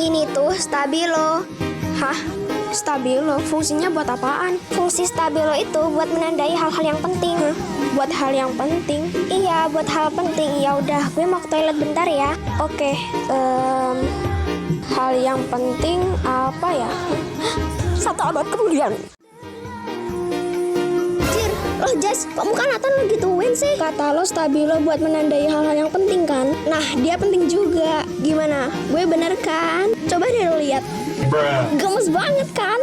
Ini tuh stabilo. Hah? Stabilo fungsinya buat apaan? Fungsi stabilo itu buat menandai hal-hal yang penting. Buat hal yang penting? Iya, buat hal penting. Ya udah, gue mau ke toilet bentar ya. Oke. Hal yang penting apa ya? 1 abad kemudian. Jir, loh Jas, kok muka Nathan lo gituin sih? Kata lo stabilo buat menandai hal-hal yang penting kan? Nah, dia penting juga. Gimana? Gue bener kan? Coba deh lo lihat. Gemes banget kan?